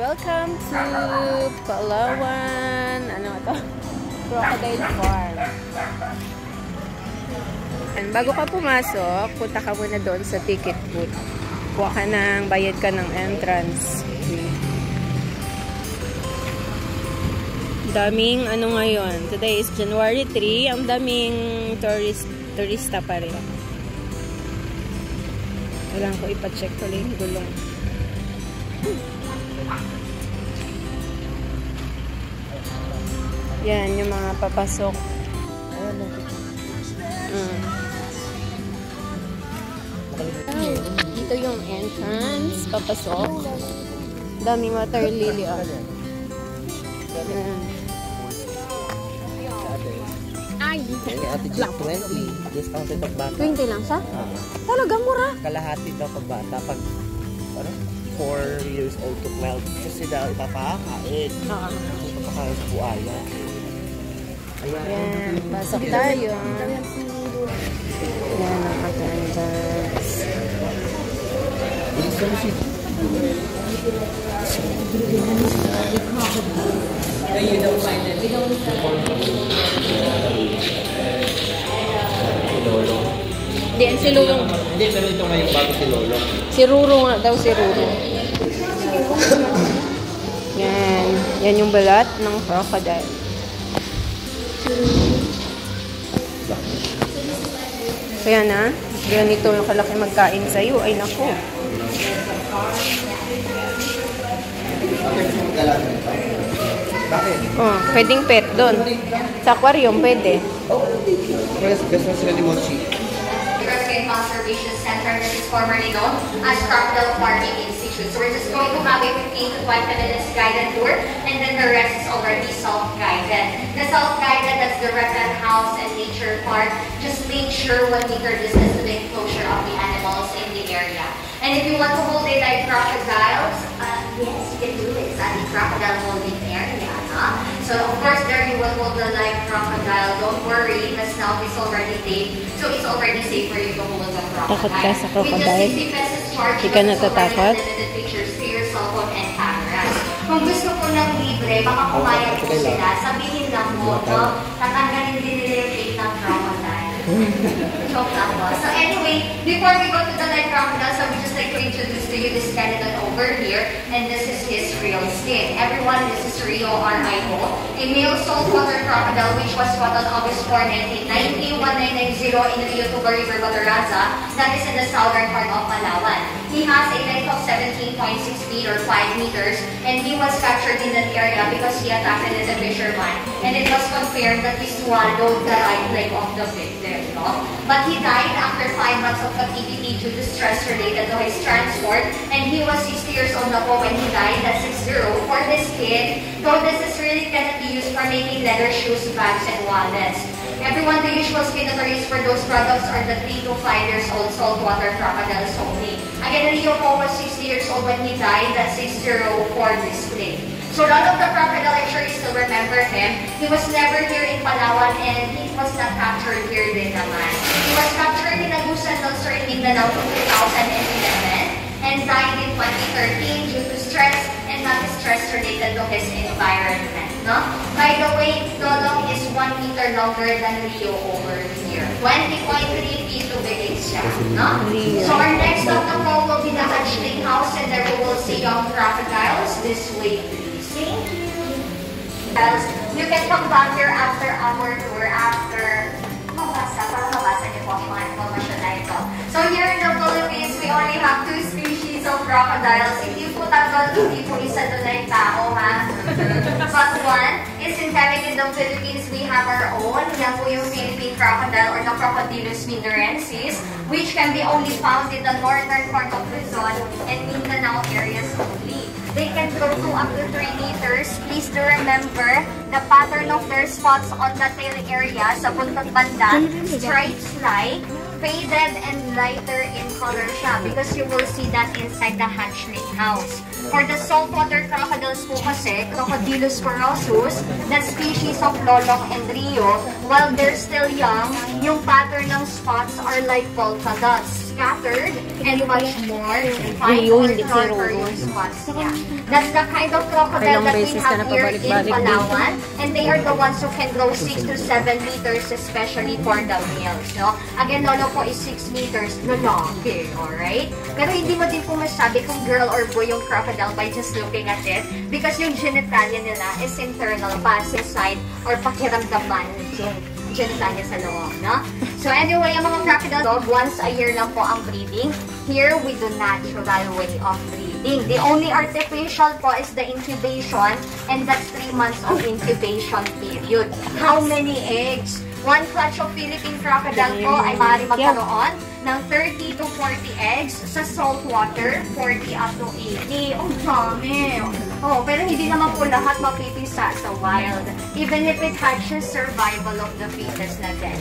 Welcome to Palawan. Ano ito? Crocodile Farm. And bago ka pumasok, punta ka muna doon sa ticket booth. Kuha ka ng, bayad ka ng entrance. Daming ano ngayon. Today is January 3. Ang daming turista pa rin. Kailangan ko ipacheck ko lang yung gulong. Yan, yung mga papasok. Dito yung entrance, papasok. Daming water lily. Ay, Ate G, 20. Discounted pag bata. 20 lang siya? Talaga mura. Kalahati daw pag bata. Pag 4 years old to 12. Kasi daw ipapakain. Ipapakain sa buaya. Ayan, pasok tayo. Ayan ang attendance. You don't find it. We don't Lolo. Hindi, si Lulong. Hindi, pero ito nga yung bago si Lolo. Si Ruro nga daw, si Ruro. Yan. Yan yung balat ng crocodile. Kaya na, ganito yung kalaki magkain sa'yo. Ay, naku. Bakit? Oh, pwedeng pet doon. Sa aquarium, pwede. Gusto sila ni Mochi. Conservation Center that is formerly known as Crocodile Farming Institute. So we're just going to have a 15 to 5 minutes guided tour, and then the rest is already self-guided. The self-guided, that's the reptile house and nature park. Just make sure 1 meter distance to the enclosure of the animals in the area. And if you want to hold it like crocodiles, yes, you can do it. It's at the crocodile holding area. So of course there you will hold the live crocodile. Don't worry, the snout is already taped. So it's already safe for you to hold the crocodile. Takot ka sa crocodile? With just 60 pesos charge, Di ka natatakot? limited pictures to your cell phone and cameras. Kung gusto ko ng libre, baka pumayag po sila. Sabihin lang mo, tatanggalin din nila yung fake ng crocodile. Joke lang po. So anyway, before we go to the live crocodile, so we just like to introduce to you this skeleton over here, and this is his real skin. Everyone, this is Rio R.I.O., a male saltwater crocodile which was caught on August 4, 1990, 1990 in Rio Tuba River, Bataraza, that is in the southern part of Palawan. He has a length of 17.6 feet or 5 meters, and he was captured in that area because he attacked a fisherman, and it was confirmed that he swallowed the right leg of the victim. No? But he died after 5 months of captivity due to stress related to his transport, and he was 60 years old na po when he died. That's 60 for this kid. Though this is really cannot be used for making leather shoes, bags, and wallets. Everyone, the usual skin that are used for those products are the 3 to 5 years old saltwater crocodiles only. Again, Rio po was 60 years old when he died. That's 60 for display. So a lot of the crocodile, I'm sure you still remember him. He was never here in Palawan, and he was not captured here din naman. He was captured in Agusan del Sur in Mindanao in 2011 and died in 2013 due to stress and not stress related to his environment. No? By the way, Lolong is 1 meter longer than Rio over here. 20.3 feet to be exact. No? So our next stop na po will be the hatchling house, and there we will see young crocodiles. This way, please. Thank you. You can come back here after our tour, after mabasa niyo po ang mga information na ito. So here in the Philippines, we only have 2 species of crocodiles. Hindi po tatlo, hindi po isa doon na yung tao, ha? But one is endemic in the Philippines. We have our own. Yan po yung Philippine crocodile, or the Crocodilus mindorensis, which can be only found in the northern part of Luzon and Mindanao areas only. They can grow to up to 3 meters. Please do remember the pattern of their spots on the tail area sa buntot banda, stripes like faded and lighter in color siya because you will see that inside the hatchling house. For the saltwater crocodiles po kasi, Crocodylus porosus, the species of Lolong and Rio, while they're still young, yung pattern ng spots are like polka dots, scattered and much more fine or darker yung spots niya. That's the kind of crocodile that we have here in Palawan, and they are the ones who can grow 6 to 7 meters, especially for the males. No? Again, lolo po is 6 meters, lalaki, alright? Pero hindi mo din po masabi kung girl or boy yung crocodile by just looking at it, because yung genitalia nila is internal, passive side, or pakiramdaman yung genitalia sa loob, no? So anyway, ang mga crocodile dog, once a year lang po ang breeding. Here, we do natural way of breeding. The only artificial po is the incubation, and that's 3 months of incubation period. How many eggs? One clutch of Philippine crocodile po ay maaari magkaroon ng 30 to 40 eggs sa salt water, 40 up to 80. Oh, dami! Oh, pero hindi naman po lahat mapipisa sa wild. Even if it hatches, survival of the fetus na din.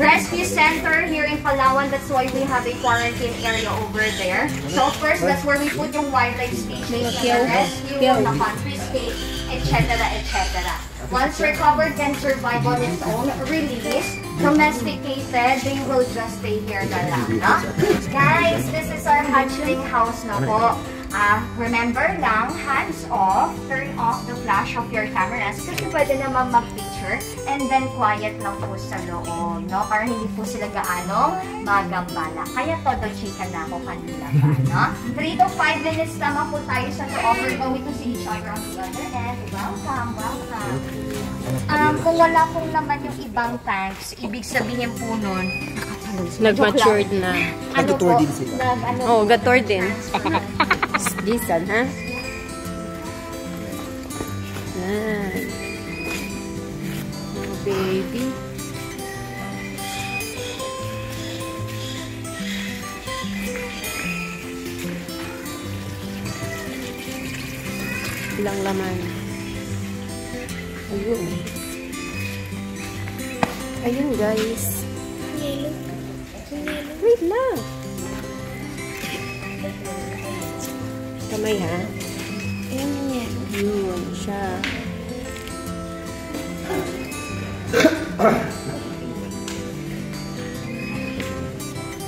Rescue center here in Palawan, that's why we have a quarantine area over there. So of course, that's where we put yung wildlife species na rescue, na confiscate, etc. etc. Once recovered, then survive on its own, release, domesticated, they will just stay here na lang, no? Guys, this is our hatchling house na po. Remember lang, hands off, turn off the flash of your cameras kasi pwede naman mag-picture, and then quiet lang po sa loob, no? Para hindi po sila gaano magambala. Kaya todo chika na ako kanila pa, no? 3 to 5 minutes naman po tayo sa loob. We're going to see each other on the other end. Welcome, welcome. Kung wala pong naman yung ibang tanks, ibig sabihin po nun, Nag-matured na. Nag-tour din sila. Oo, gator din. Disan, ha? Nice. Oh, baby. Ilang laman. Ayun. Ayun, guys. Wait lang. Kamay, ha? Ayan niya. Yun siya.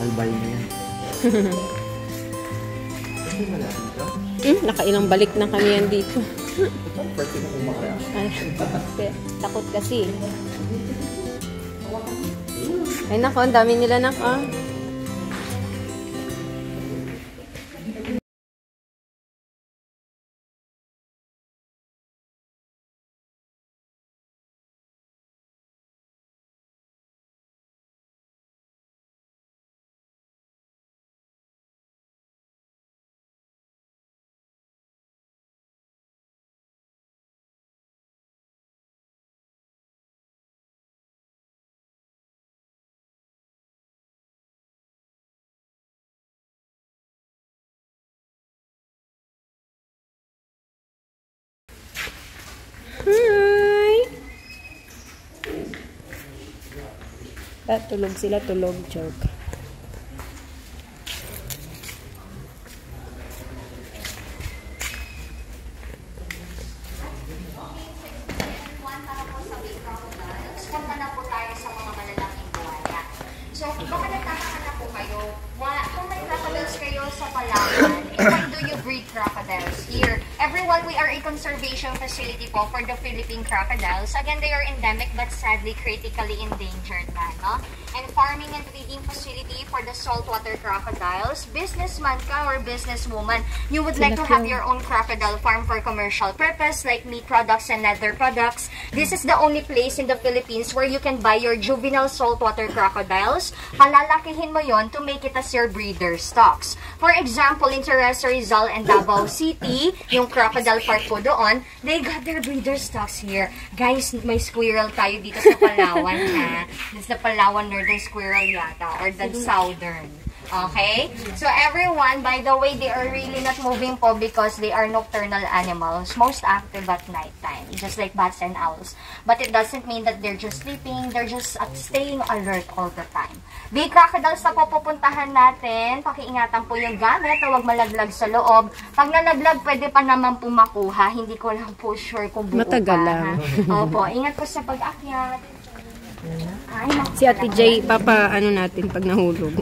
Albay niya. Nakailang balik na kami yan dito. Pwede na kumakaya. Ay, takot kasi. Ay nako, ang dami nila nako. Hi! Tulog sila, tulog. Joke. Punta na po tayo sa mga malalaking buhaya. So, baka nagtataka na po kayo, kung may crocodiles kayo sa Palawan, why do you breed crocodiles here? Everyone, we are a conservation facility po for the Philippine crocodiles. Again, they are endemic but sadly critically endangered na, no? And farming and breeding facility for the saltwater crocodiles. Businessman ka or businesswoman, you would like to have your own crocodile farm for commercial purpose like meat products and leather products. This is the only place in the Philippines where you can buy your juvenile saltwater crocodiles. Palalakihin mo yon to make it as your breeder stocks. For example, in Teresa Rizal and Davao City, yung crocodile park po doon, they got their breeder stocks here. Guys, may squirrel tayo dito sa Palawan, ha? This is the Palawan Northern Squirrel yata, or the Southern. Okay? So everyone, by the way, they are really not moving po because they are nocturnal animals, most active at nighttime, just like bats and owls. But it doesn't mean that they're just sleeping, they're just staying alert all the time. Big crocodiles na po pupuntahan natin. Pakiingatan po yung gamit na huwag malaglag sa loob. Pag nalaglag, pwede pa naman po makuha. Hindi ko lang po sure kung buo Matagal pa. lang. Opo, ingat po sa pag-akyat. Ay, Si Ate Jay, papa, ano natin pag nahulog.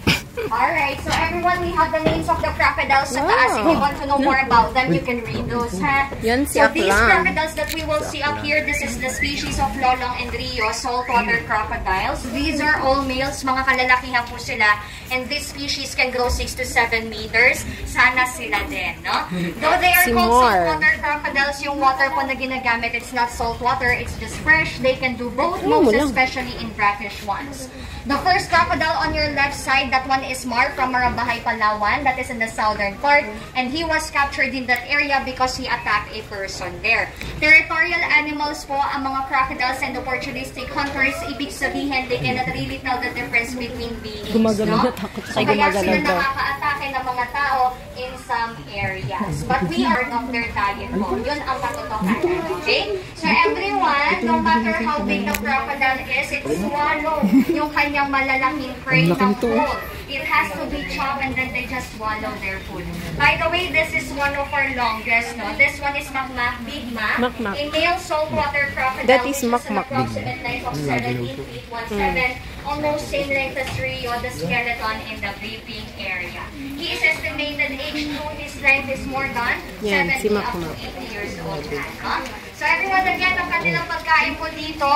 Alright, so everyone, we have the names of the crocodiles sa taas. If you want to know more about them, you can read those, ha? Yan si So these Aklang. crocodiles that we will see up here, this is the species of Lolong and Rio, saltwater crocodiles. These are all males, mga kalalakihan po sila. And this species can grow 6 to 7 meters. Sana sila din, no? Though they are Si called Moore. saltwater crocodiles, yung water po na ginagamit, it's not saltwater, it's just fresh. They can do both, Ayun mo most lang. especially in brackish ones. The first crocodile on your left side, that one is Mark from Marabahay, Palawan. That is in the southern part. And he was captured in that area because he attacked a person there. Territorial animals po ang mga crocodiles and opportunistic hunters. Ibig sabihin, they cannot really tell the difference between beings. No? So kaya sila nakaka-atake ng mga tao in some areas. But we are of their diet po. Yun ang katotohanan. Okay? So everyone, no matter how big the crocodile is, it swallow yung kanyang malalaking prey ng food. It has to be chopped and then they just swallow their food. By the way, this is one of our longest, no? This one is Makmak, Big Mac. Makmak. A male saltwater crocodile That is which Makmak, an approximate length of 17 feet, 1/7, almost same length as Rio, the skeleton in the breathing area. He is estimated age to his length is more than Yan, 70 si up to Makmak. 80 years old na, no? So everyone, again, ang kanilang pagkain po dito,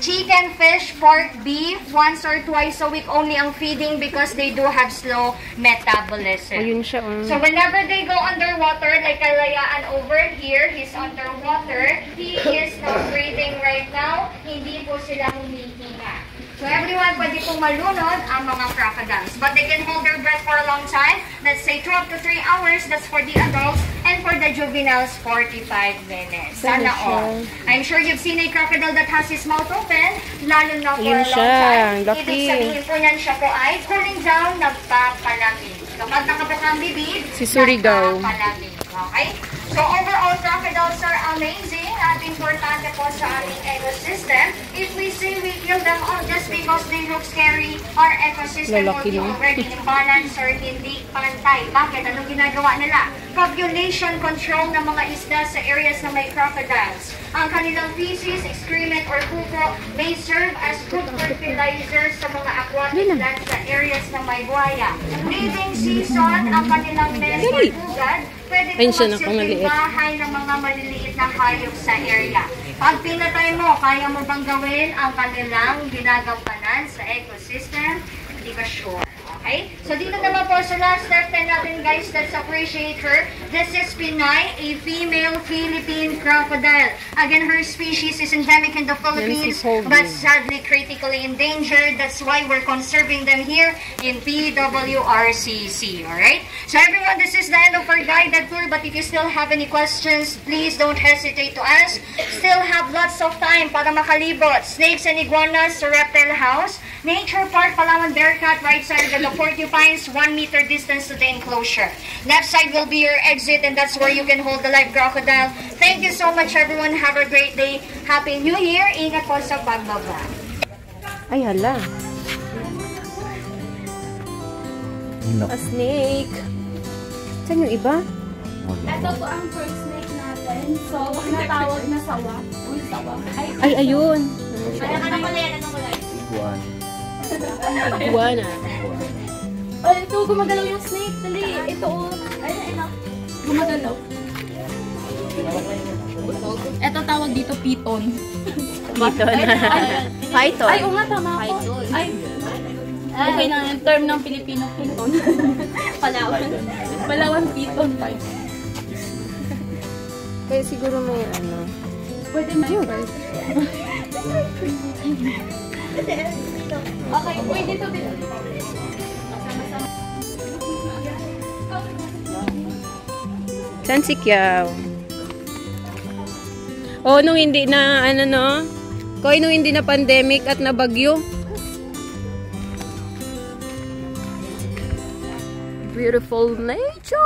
chicken, fish, pork, beef, once or twice a week only ang feeding because they do have slow metabolism. Ayun siya, oh. So whenever they go underwater, like Kalayaan over here, he's underwater, he is not breathing right now, hindi po sila humihinga. So everyone, pwede pong malunod ang mga crocodiles. But they can hold their breath for a long time. Let's say 12 to 3 hours. That's for the adults. And for the juveniles, 45 minutes. Sana all. I'm sure you've seen a crocodile that has his mouth open, lalo na for Ayun a long siya, time. laki. Ibig sabihin po niyan siya po ay cooling down, nagpapalamig. Kapag nakabuka ang bibig, Si Surigao. nagpapalamig. Okay? So overall, crocodiles are amazing at importante po sa ating ecosystem. If we say we kill them all just because they look scary, our ecosystem will Lalaki, be no? already imbalanced or hindi pantay. Bakit? Anong ginagawa nila? Population control ng mga isda sa areas na may crocodiles. Ang kanilang feces, excrement, or pupo may serve as good fertilizers sa mga aquatic plants sa areas na may buhaya. Breeding season, ang kanilang nest or bugad, pwede Ayun po siya, magsilbing napangaliit. bahay ng mga maliliit na hayop sa area. Pag pinatay mo, kaya mo bang gawin ang kanilang ginagampanan sa ecosystem? Hindi ka sure. Okay? So dito naman po sa last step natin guys, let's appreciate her. This is Pinay, a female Philippine crocodile. Again, her species is endemic in the Philippines, Holding. but sadly critically endangered. That's why we're conserving them here in PWRCC. Alright? So everyone, this is the end of our guided tour, but if you still have any questions, please don't hesitate to ask. Still have lots of time para makalibot. Snakes and iguanas sa reptile house. Nature Park, Palawan Bearcat, right side of the porcupines, 1 meter distance to the enclosure. Left side will be your exit, and that's where you can hold the live crocodile. Thank you so much, everyone. Have a great day. Happy New Year. Ingat po sa pagbaba. Ay, hala. No. A snake. Saan yung iba? Ito po ang first snake natin. So, natawag na sawa. Uy, sawa. Ay, ayun. Anong kulay? Anong kulay? Iguan. Iguana. Oh, ito, gumagalaw yung snake. Dali. Ito, oh. Ayun, gumagalaw. Ito tawag dito, piton. Dito na. Python. Ay, oo nga, tama ako. Ay, okay na yung term ng Pilipino, piton. Palawan. Palawan, piton. Kaya siguro may ano. Pwede na yun. Okay, uy, dito, dito. Saan si Kiao? Oh, nung hindi na, ano no? Koy, nung hindi na pandemic at nabagyo. Beautiful nature!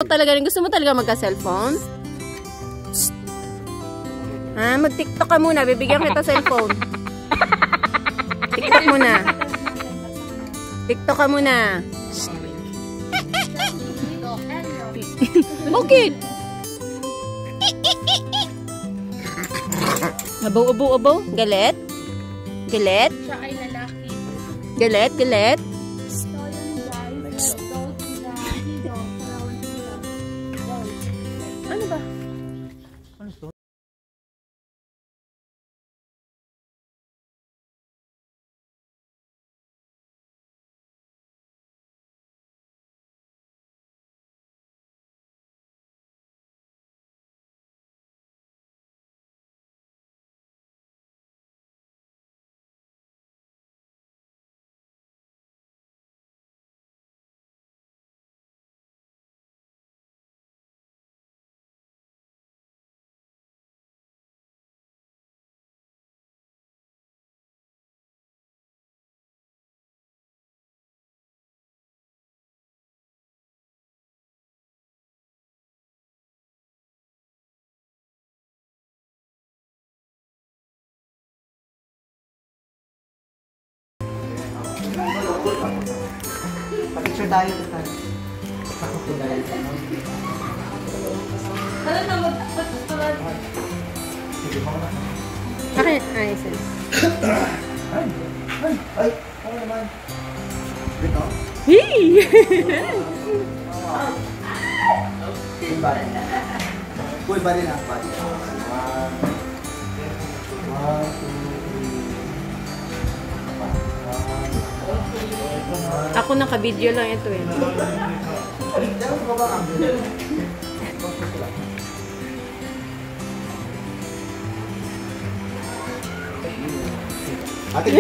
talaga rin. Gusto mo talaga magka-cellphone? Ha? Mag-tiktok ka muna. Bibigyan kita cellphone. TikTok muna. TikTok ka muna. Bakit? Abaw. Galit? Galit? Siya ay lalaki. Galit? Galit? Ano ba? Picture tayo. Ano na magpapalad? Okay, ayos. Ay, ano naman? Dito? Hey! Full body. Full body na. Body. 1, 2, 3. Ako naka-video lang ito eh. Ate,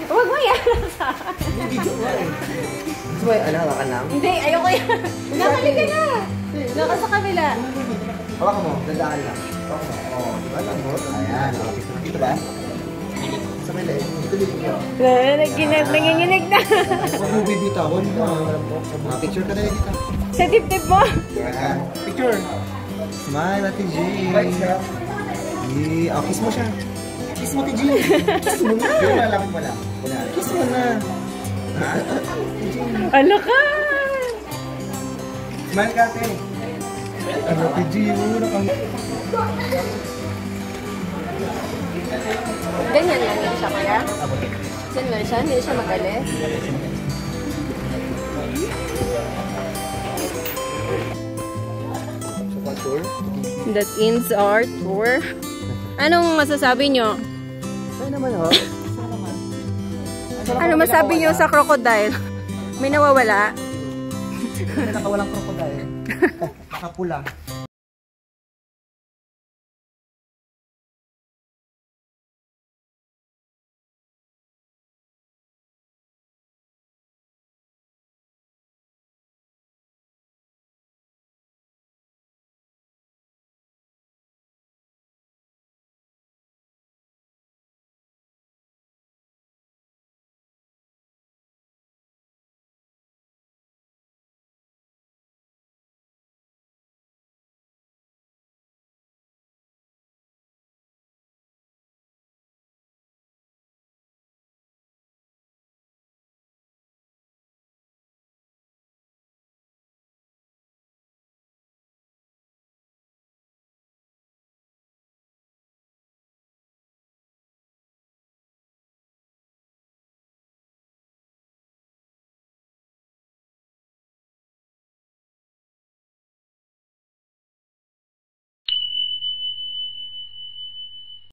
Huwag mo yan sa akin. gusto mo yung hawakan lang? Hindi, ayoko yan. Nakaliga na. Naka sa kabila. Hawakan mo, dadaan lang. Hawakan mo. Oo, diba lang mo? Ayan, dito ba? Sa may leg. Dito dito. Nanginginig na. Huwag mo bibitawan mo. Picture ka na dito. Sa tip-tip mo. Ayan. Picture. Smile, Ate G. Kiss mo siya. Kiss mo, Ate G. Kiss mo na. Malapit mo lang. Kiss mo na. Ano ka? Smile ka, Ate. Ate G, muna kang... Ganyan lang yun siya kaya? Ganyan lang siya, hindi siya magalis. That ends our tour. Anong masasabi nyo? Ay naman, ho. Ano masabi nyo sa crocodile? May nawawala? Nakawalang crocodile. Nakapula.